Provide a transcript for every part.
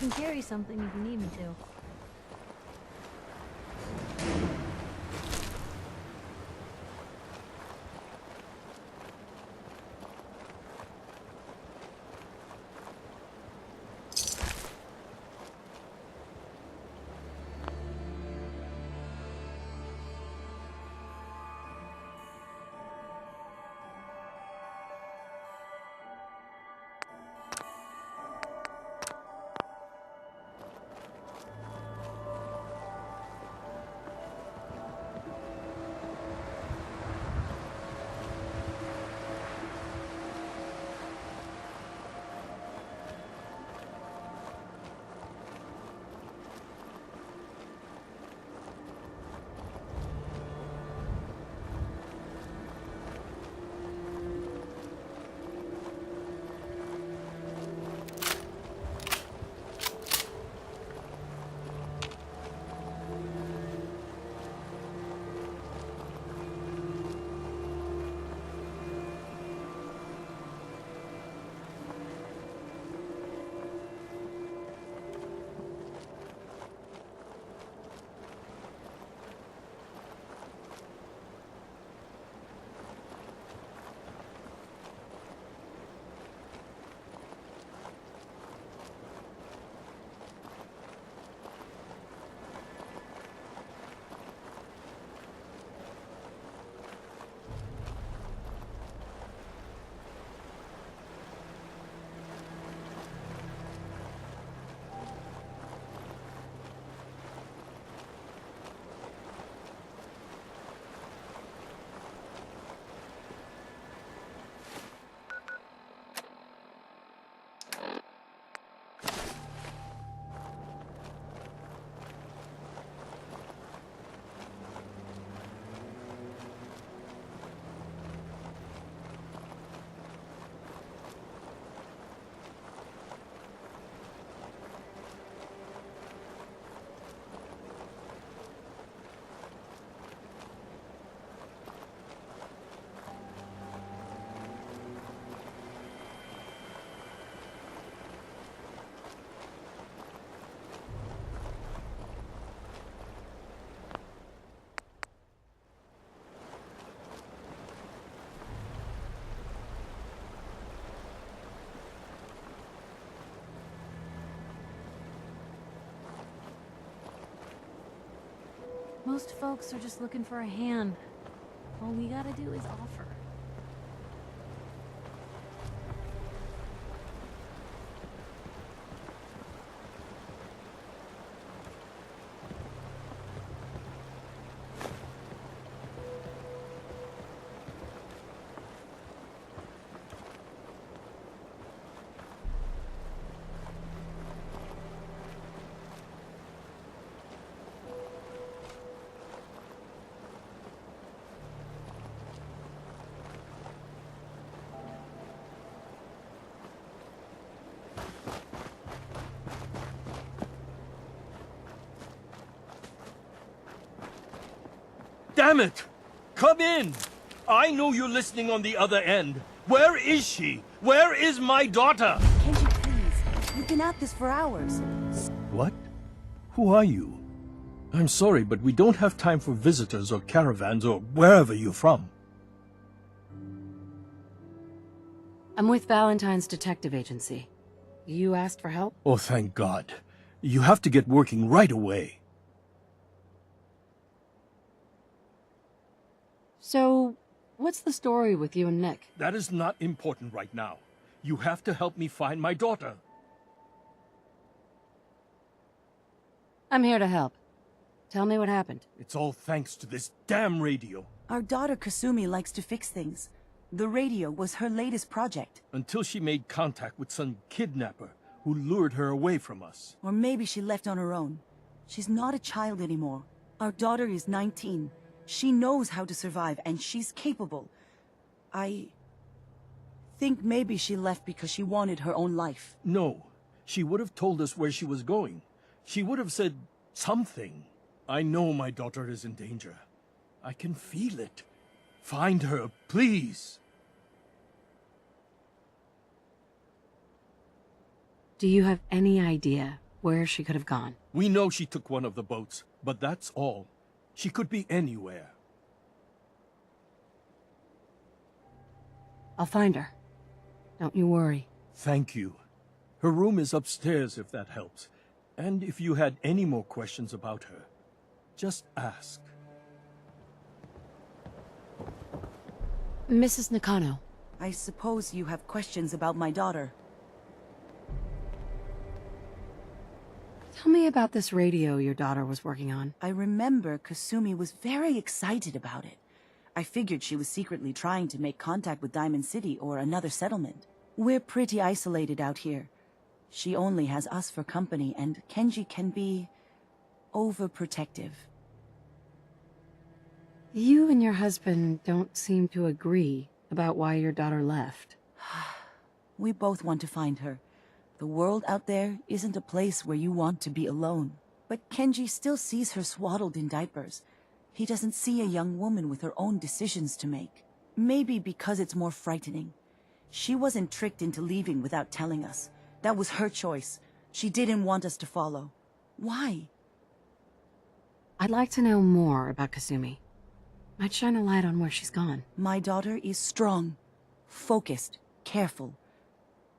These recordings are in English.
can carry something if you need me to. Most folks are just looking for a hand. All we gotta do is offer. Damn it! Come in! I know you're listening on the other end. Where is she? Where is my daughter? Kenji, please. You've been at this for hours. What? Who are you? I'm sorry, but we don't have time for visitors or caravans or wherever you're from. I'm with Valentine's detective agency. You asked for help? Oh, thank God. You have to get working right away. So, what's the story with you and Nick? That is not important right now. You have to help me find my daughter. I'm here to help. Tell me what happened. It's all thanks to this damn radio. Our daughter Kasumi likes to fix things. The radio was her latest project. Until she made contact with some kidnapper who lured her away from us. Or maybe she left on her own. She's not a child anymore. Our daughter is 19. She knows how to survive, and she's capable. I think maybe she left because she wanted her own life. No. She would have told us where she was going. She would have said something. I know my daughter is in danger. I can feel it. Find her, please. Do you have any idea where she could have gone. We know she took one of the boats, but that's all. She could be anywhere. I'll find her. Don't you worry. Thank you. Her room is upstairs if that helps. And if you had any more questions about her, just ask. Mrs. Nakano. I suppose you have questions about my daughter. Tell me about this radio your daughter was working on. I remember Kasumi was very excited about it. I figured she was secretly trying to make contact with Diamond City or another settlement. We're pretty isolated out here. She only has us for company, and Kenji can be overprotective. You and your husband don't seem to agree about why your daughter left. We both want to find her. The world out there isn't a place where you want to be alone. But Kenji still sees her swaddled in diapers. He doesn't see a young woman with her own decisions to make. Maybe because it's more frightening. She wasn't tricked into leaving without telling us. That was her choice. She didn't want us to follow. Why? I'd like to know more about Kasumi. Might shine a light on where she's gone. My daughter is strong, focused, careful.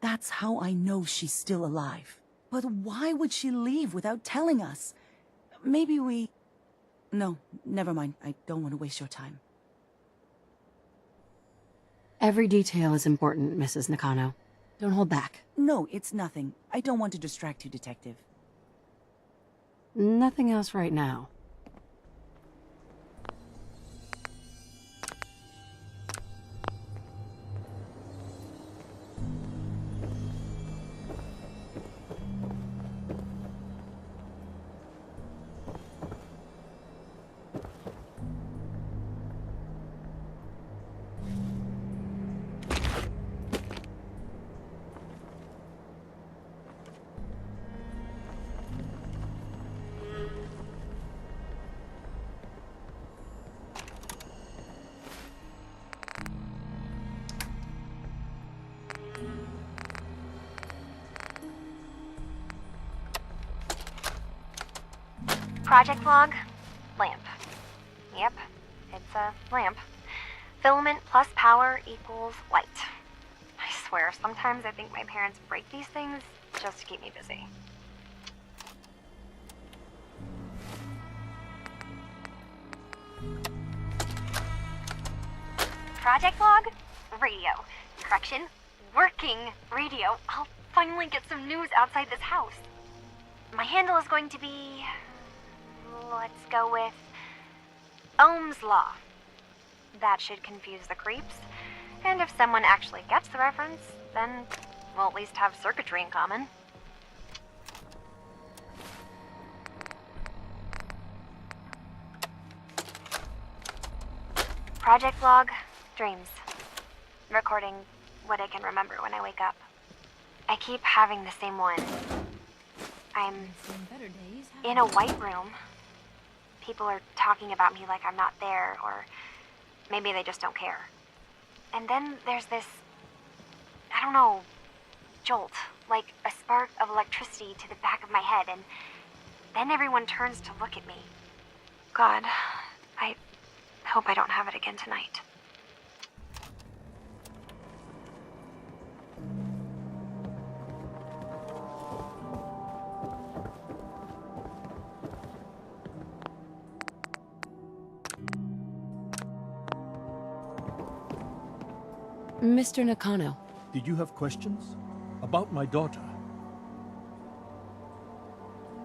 That's how I know she's still alive. But why would she leave without telling us? Maybe we... No, never mind. I don't want to waste your time. Every detail is important, Mrs. Nakano. Don't hold back. No, it's nothing. I don't want to distract you, Detective. Nothing else right now. Project log, lamp. Yep, it's a lamp. Filament plus power equals light. I swear, sometimes I think my parents break these things just to keep me busy. Project log, radio. Correction, working radio. I'll finally get some news outside this house. My handle is going to be... let's go with Ohm's Law. That should confuse the creeps. And if someone actually gets the reference, then we'll at least have circuitry in common. Project log, dreams. Recording what I can remember when I wake up. I keep having the same one. I'm in a white room. People are talking about me like I'm not there, or maybe they just don't care. And then there's this, I don't know, jolt, like a spark of electricity to the back of my head, and then everyone turns to look at me. God, I hope I don't have it again tonight. Mr. Nakano. Did you have questions? About my daughter?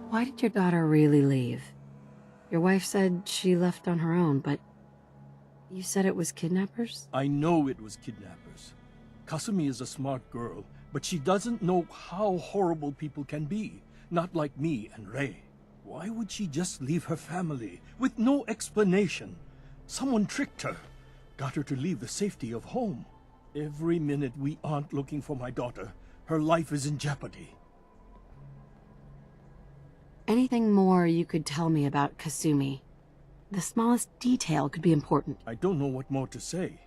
Why did your daughter really leave? Your wife said she left on her own, but you said it was kidnappers? I know it was kidnappers. Kasumi is a smart girl, but she doesn't know how horrible people can be. Not like me and Ray. Why would she just leave her family with no explanation? Someone tricked her. Got her to leave the safety of home. Every minute we aren't looking for my daughter, her life is in jeopardy. Anything more you could tell me about Kasumi? The smallest detail could be important. I don't know what more to say.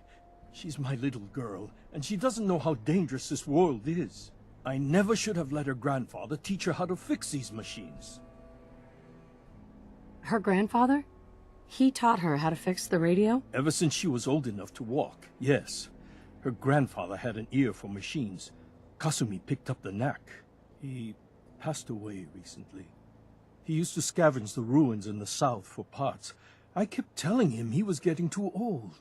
She's my little girl, and she doesn't know how dangerous this world is. I never should have let her grandfather teach her how to fix these machines. Her grandfather? He taught her how to fix the radio? Ever since she was old enough to walk, yes. Her grandfather had an ear for machines. Kasumi picked up the knack. He passed away recently. He used to scavenge the ruins in the south for parts. I kept telling him he was getting too old.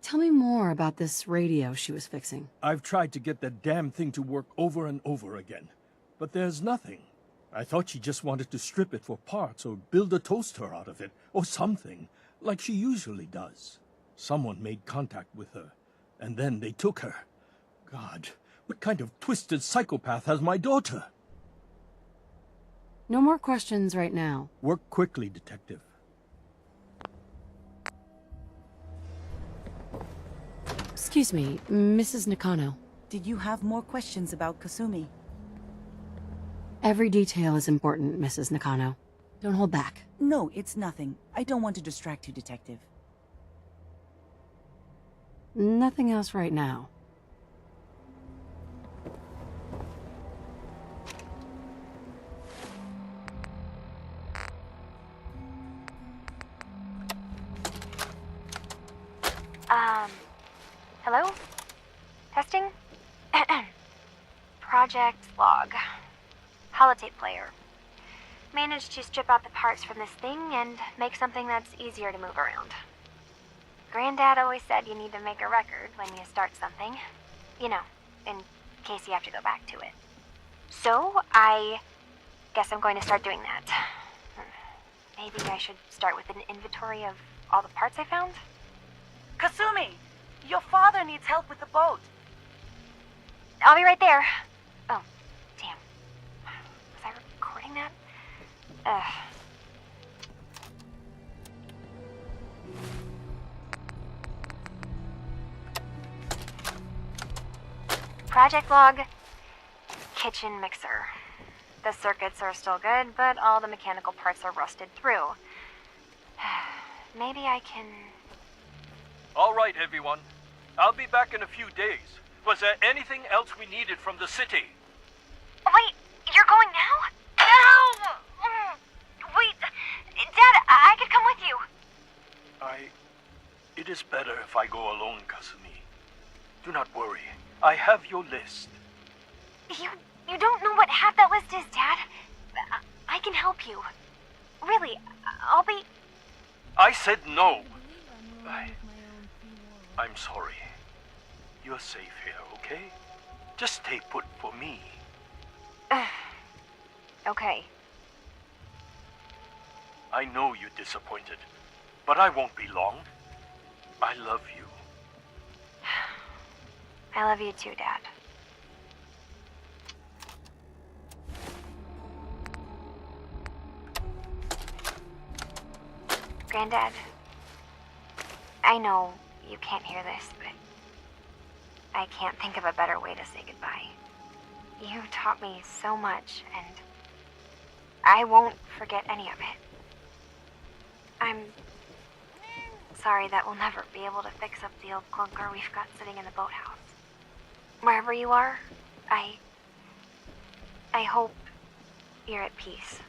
Tell me more about this radio she was fixing. I've tried to get that damn thing to work over and over again, but there's nothing. I thought she just wanted to strip it for parts or build a toaster out of it, or something, like she usually does. Someone made contact with her, and then they took her. God, what kind of twisted psychopath has my daughter? No more questions right now. Work quickly, Detective. Excuse me, Mrs. Nakano. Did you have more questions about Kasumi? Every detail is important, Mrs. Nakano. Don't hold back. No, it's nothing. I don't want to distract you, Detective. Nothing else right now. Hello? Testing? Project log. Holotape player. Managed to strip out the parts from this thing and make something that's easier to move around. Granddad always said you need to make a record when you start something. You know, in case you have to go back to it. So, I guess I'm going to start doing that. Maybe I should start with an inventory of all the parts I found? Kasumi! Your father needs help with the boat. I'll be right there. Oh, damn. Was I recording that? Project log. Kitchen mixer. The circuits are still good, but all the mechanical parts are rusted through. Maybe I can... All right, everyone. I'll be back in a few days. Was there anything else we needed from the city? Wait, you're going now? No! Wait, Dad, I could come with you. It is better if I go alone, Kasumi. Do not worry. I have your list. You don't know what half that list is, Dad. I can help you. Really, I'll be... I said no. I'm sorry. You're safe here, okay? Just stay put for me. Okay. I know you're disappointed, but I won't be long. I love you. I love you too, Dad. Granddad, I know you can't hear this, but I can't think of a better way to say goodbye. You taught me so much, and I won't forget any of it. I'm sorry that we'll never be able to fix up the old clunker we've got sitting in the boathouse. Wherever you are, I hope you're at peace.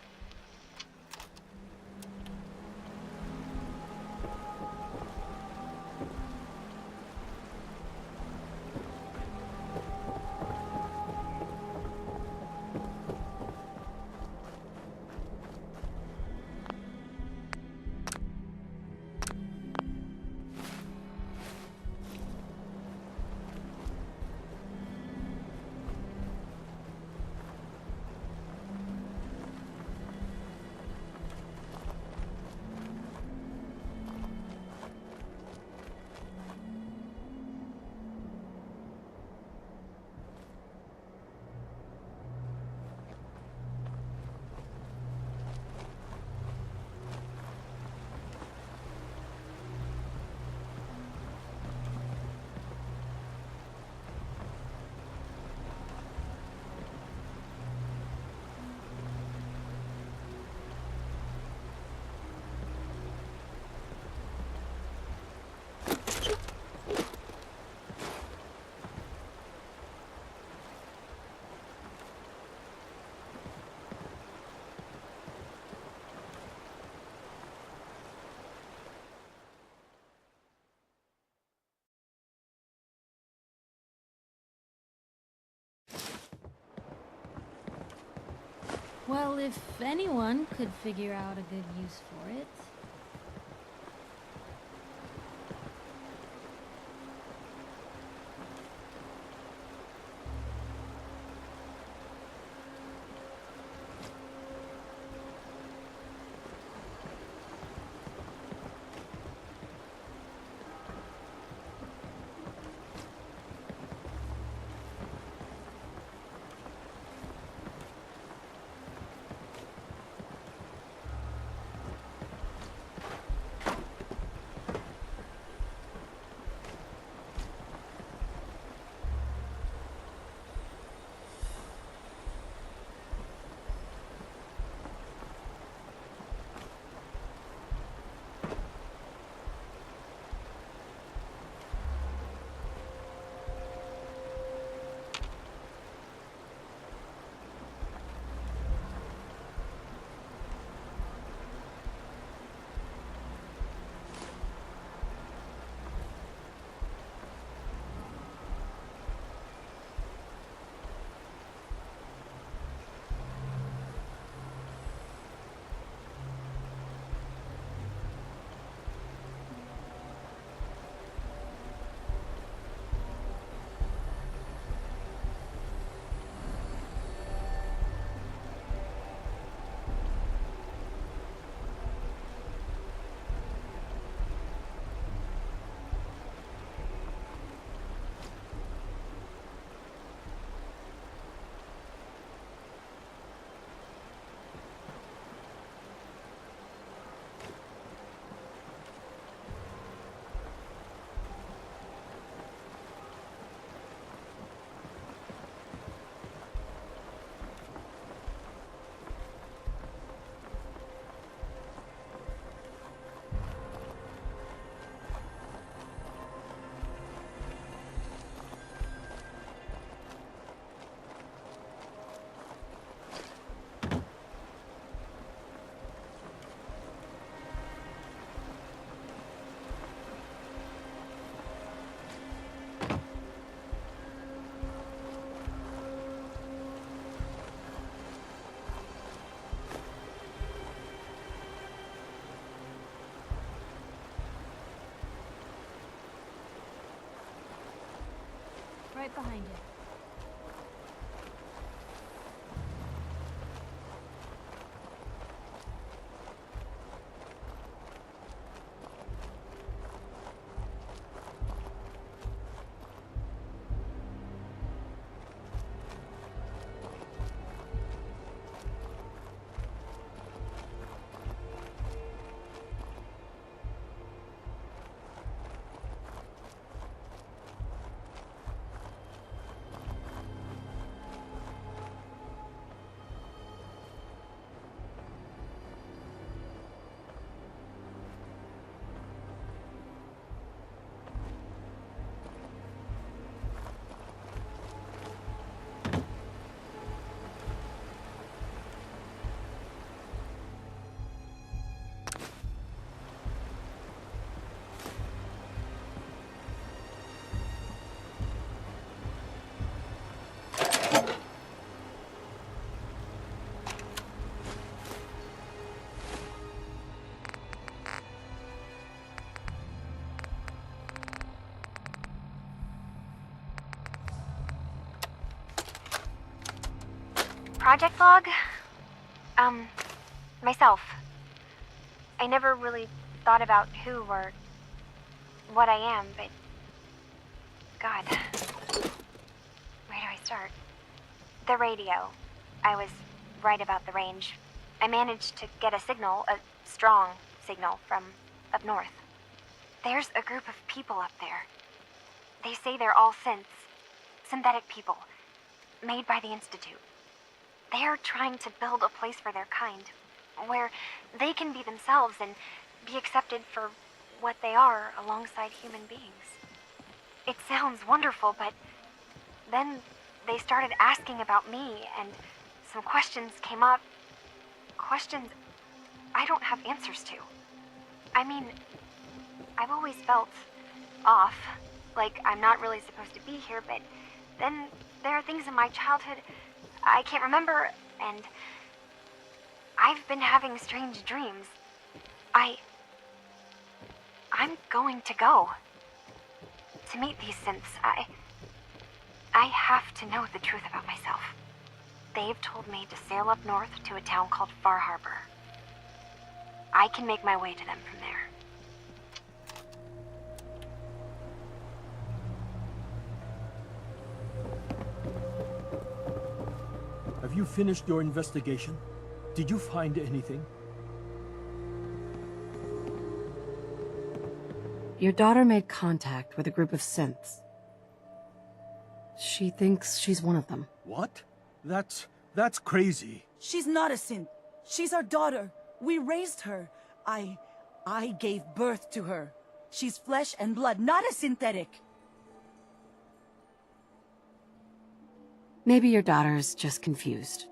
Well, if anyone could figure out a good use for it. Right behind you. Project log? Myself. I never really thought about who or what I am, but... God. Where do I start? The radio. I was right about the range. I managed to get a signal, a strong signal, from up north. There's a group of people up there. They say they're all synthetic people, made by the Institute. They are trying to build a place for their kind, where they can be themselves and be accepted for what they are alongside human beings. It sounds wonderful, but then they started asking about me, and some questions came up. Questions I don't have answers to. I mean, I've always felt off, like I'm not really supposed to be here, but then there are things in my childhood I can't remember, and I've been having strange dreams. I'm going to go. To meet these synths, I have to know the truth about myself. They've told me to sail up north to a town called Far Harbor. I can make my way to them from there. Have you finished your investigation? Did you find anything? Your daughter made contact with a group of synths. She thinks she's one of them. What? That's crazy. She's not a synth. She's our daughter. We raised her. I gave birth to her. She's flesh and blood, not a synthetic. Maybe your daughter's just confused.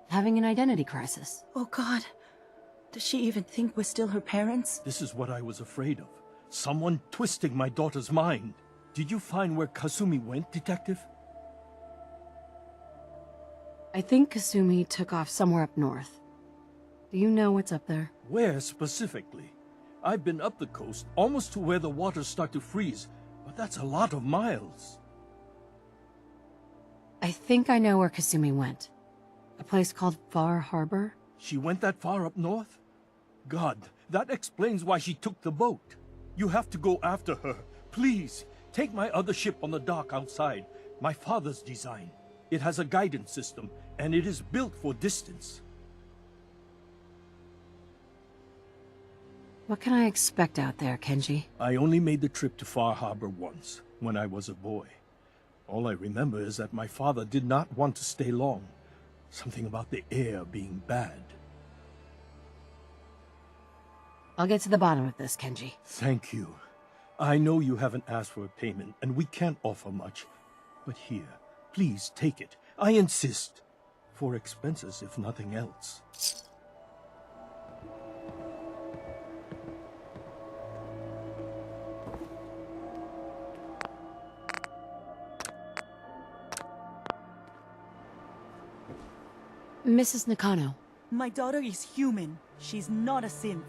Having an identity crisis. Oh God. Does she even think we're still her parents? This is what I was afraid of. Someone twisting my daughter's mind. Did you find where Kasumi went, Detective? I think Kasumi took off somewhere up north. Do you know what's up there? Where specifically? I've been up the coast, almost to where the waters start to freeze, but that's a lot of miles. I think I know where Kasumi went. A place called Far Harbor? She went that far up north? God, that explains why she took the boat. You have to go after her. Please, take my other ship on the dock outside. My father's design. It has a guidance system, and it is built for distance. What can I expect out there, Kenji? I only made the trip to Far Harbor once, when I was a boy. All I remember is that my father did not want to stay long. Something about the air being bad. I'll get to the bottom of this, Kenji. Thank you. I know you haven't asked for a payment, and we can't offer much. But here, please take it. I insist. For expenses, if nothing else. Mrs. Nakano. My daughter is human. She's not a synth.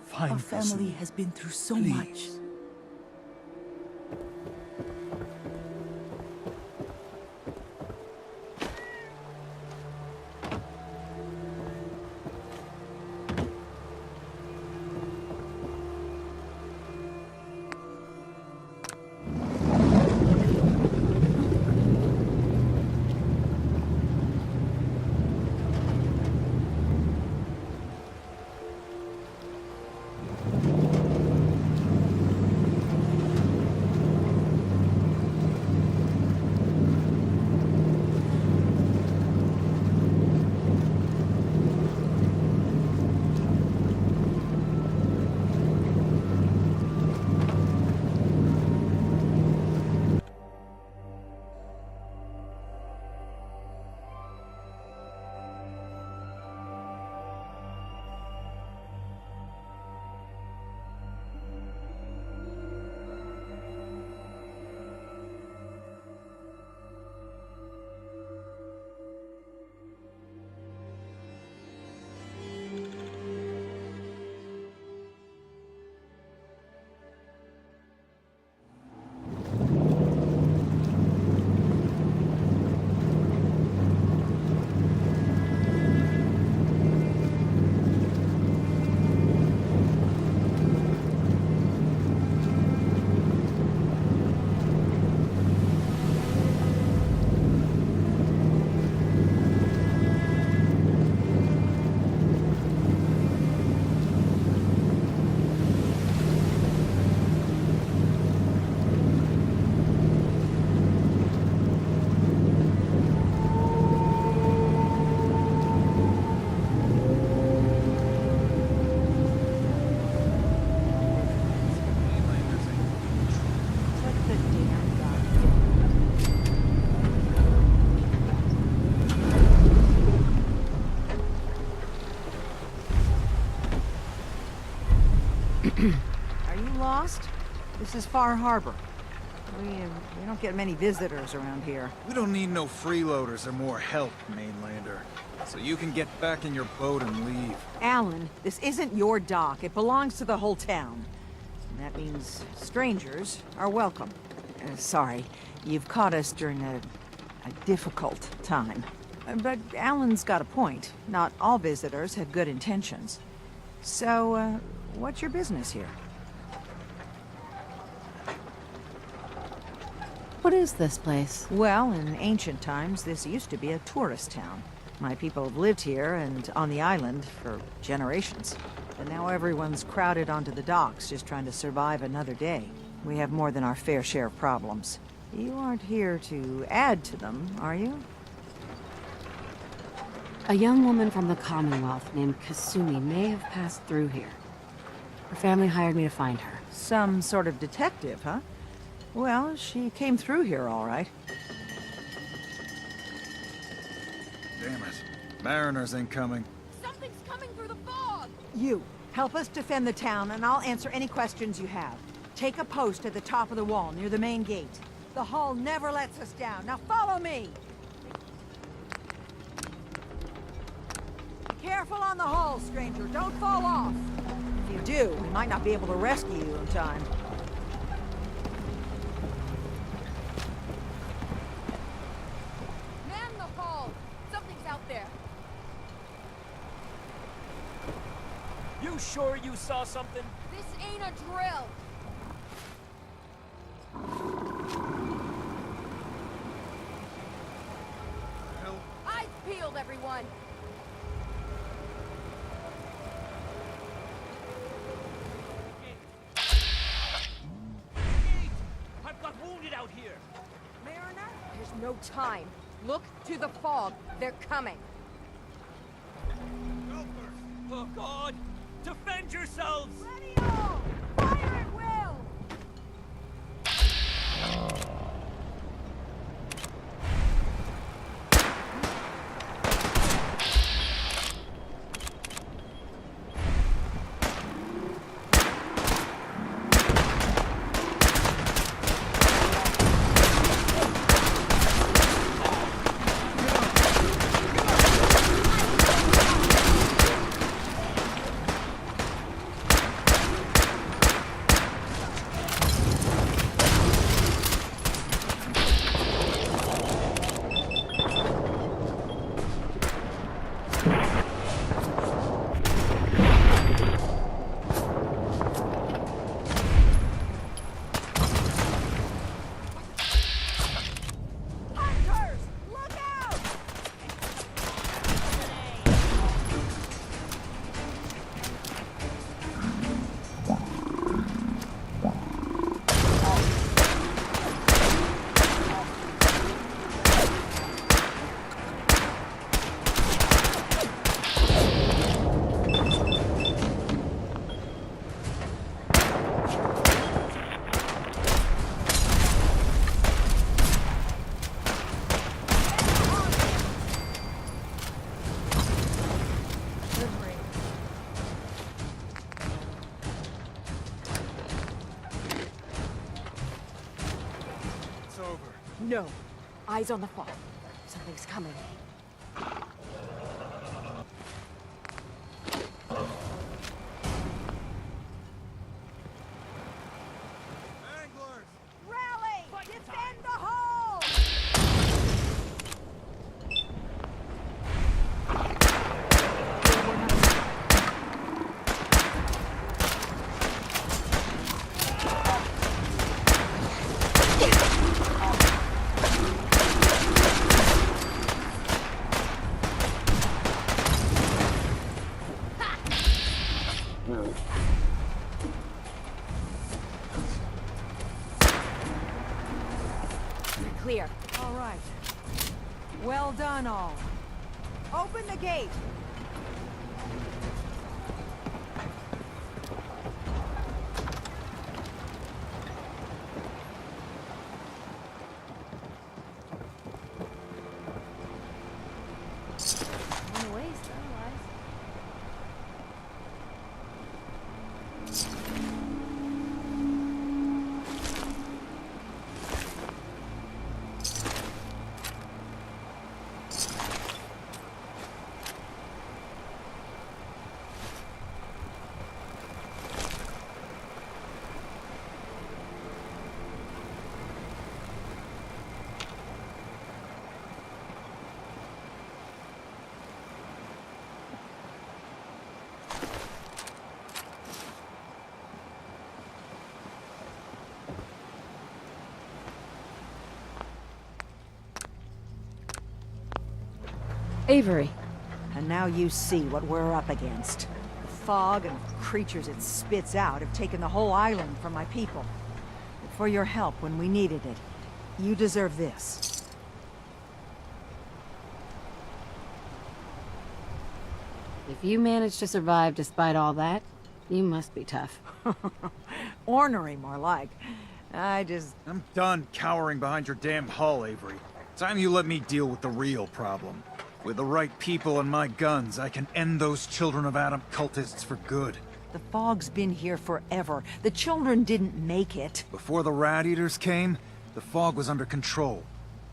Fine, Our family Kasumi. has been through so Please. much. Are you lost? This is Far Harbor. We don't get many visitors around here. We don't need no freeloaders or more help, mainlander. so you can get back in your boat and leave. Alan, this isn't your dock. It belongs to the whole town. And that means strangers are welcome. Sorry, you've caught us during a difficult time. But Alan's got a point. Not all visitors have good intentions. So, what's your business here? What is this place? Well, in ancient times, this used to be a tourist town. My people have lived here and on the island for generations. But now everyone's crowded onto the docks, just trying to survive another day. We have more than our fair share of problems. You aren't here to add to them, are you? A young woman from the Commonwealth named Kasumi may have passed through here. Her family hired me to find her. Some sort of detective, huh? Well, she came through here all right. Damn it. Mariners incoming. Something's coming through the fog! You, help us defend the town, and I'll answer any questions you have. Take a post at the top of the wall, near the main gate. The hull never lets us down. Now follow me! Be careful on the hull, stranger. Don't fall off. If you do, we might not be able to rescue you in time. Man the hull! Something's out there. You sure you saw something? This ain't a drill! Eyes peeled, everyone! I've got wounded out here. Mariner? There's no time. Look to the fog. They're coming. Oh God! Defend yourselves! Ready all! Fire at will! Hunters! Look out! It's over. No. Eyes on the fog. Something's coming. Anglers! Rally! Defend the hull! You're clear. All right. Well done, all. Open the gate. No waste, otherwise. Avery. And now you see what we're up against. The fog and creatures it spits out have taken the whole island from my people. For your help when we needed it, you deserve this. If you managed to survive despite all that, you must be tough. Ornery, more like. I'm done cowering behind your damn hull, Avery. Time you let me deal with the real problem. With the right people and my guns, I can end those Children of Adam cultists for good. The fog's been here forever. The children didn't make it. Before the Rat Eaters came, the fog was under control.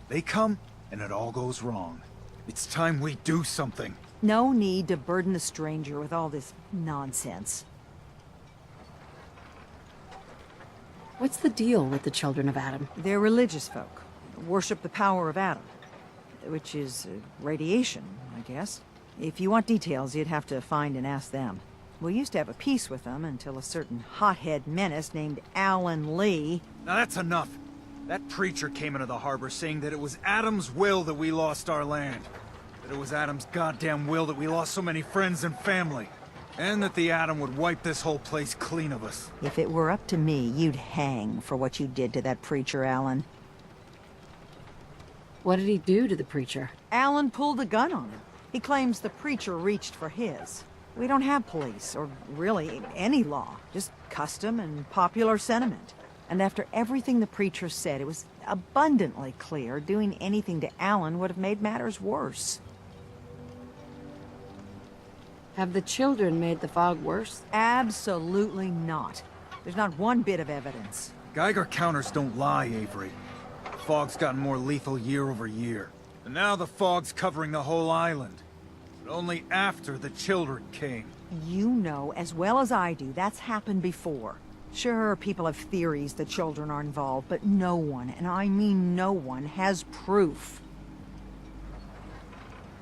They come, and it all goes wrong. It's time we do something. No need to burden the stranger with all this nonsense. What's the deal with the Children of Adam? They're religious folk. Worship the power of Adam. Which is radiation, I guess. If you want details, you'd have to find and ask them. We used to have a peace with them until a certain hothead menace named Alan Lee... Now that's enough. That preacher came into the harbor saying that it was Adam's will that we lost our land. That it was Adam's goddamn will that we lost so many friends and family. And that the Atom would wipe this whole place clean of us. If it were up to me, you'd hang for what you did to that preacher, Alan. What did he do to the preacher? Alan pulled a gun on him. He claims the preacher reached for his. We don't have police, or really any law. Just custom and popular sentiment. And after everything the preacher said, it was abundantly clear doing anything to Alan would have made matters worse. Have the children made the fog worse? Absolutely not. There's not one bit of evidence. Geiger counters don't lie, Avery. The fog's gotten more lethal year over year. And now the fog's covering the whole island. But only after the children came. You know as well as I do that's happened before. Sure, people have theories the children are involved, but no one, and I mean no one, has proof.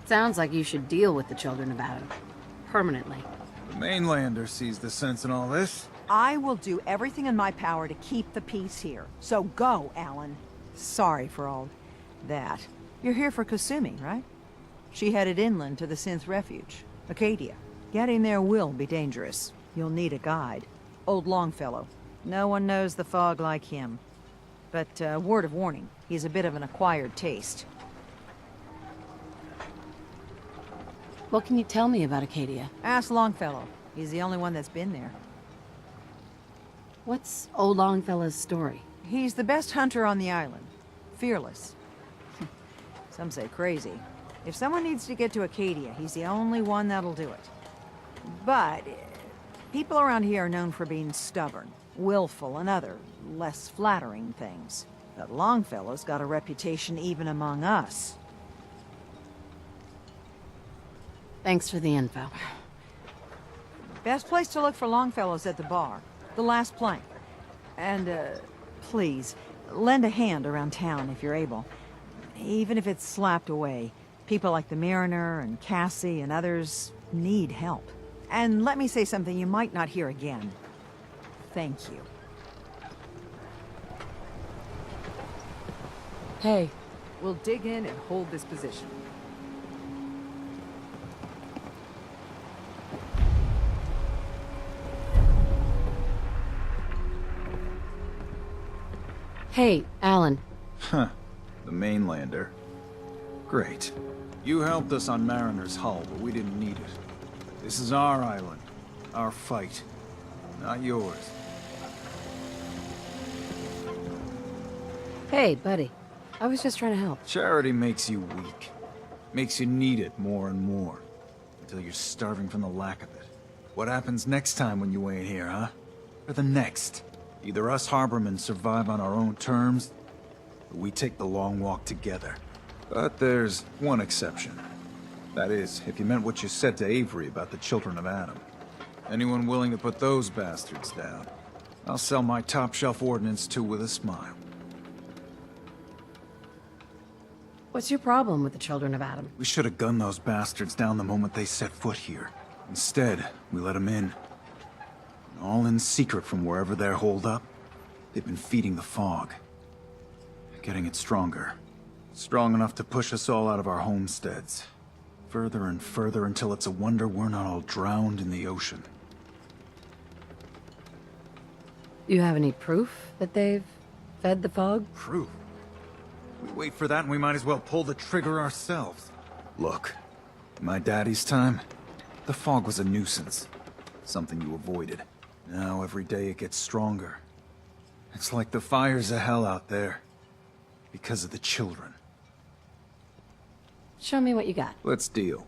Sounds like you should deal with the Children of Adam. Permanently. The mainlander sees the sense in all this. I will do everything in my power to keep the peace here. So go, Alan. Sorry for all that. You're here for Kasumi, right? She headed inland to the Synth Refuge, Acadia. Getting there will be dangerous. You'll need a guide. Old Longfellow. No one knows the fog like him. But, word of warning, he's a bit of an acquired taste. What can you tell me about Acadia? Ask Longfellow. He's the only one that's been there. What's old Longfellow's story? He's the best hunter on the island. Fearless. Some say crazy. If someone needs to get to Acadia, he's the only one that'll do it. But people around here are known for being stubborn, willful, and other, less flattering things. But Longfellow's got a reputation even among us. Thanks for the info. Best place to look for Longfellow's at the bar. The last plank. And, please, lend a hand around town if you're able. Even if it's slapped away. People like the Mariner and Cassie and others need help. And let me say something you might not hear again. Thank you. Hey. We'll dig in and hold this position. Hey, Alan. Huh. The mainlander. Great. You helped us on Mariner's hull, but we didn't need it. This is our island. Our fight. Not yours. Hey, buddy. I was just trying to help. Charity makes you weak. Makes you need it more and more. Until you're starving from the lack of it. What happens next time when you ain't here, huh? Or the next? Either us harbormen survive on our own terms, or we take the long walk together. But there's one exception. That is, if you meant what you said to Avery about the Children of Adam. Anyone willing to put those bastards down, I'll sell my top-shelf ordnance to with a smile. What's your problem with the Children of Adam? We should have gunned those bastards down the moment they set foot here. Instead, we let them in. All in secret from wherever they're holed up. They've been feeding the fog. Getting it stronger. Strong enough to push us all out of our homesteads. further and further until it's a wonder we're not all drowned in the ocean. You have any proof that they've fed the fog? Proof? We wait for that and we might as well pull the trigger ourselves. Look, in my daddy's time, the fog was a nuisance. Something you avoided. Now every day it gets stronger. It's like the fires of hell out there. Because of the children. Show me what you got. Let's deal.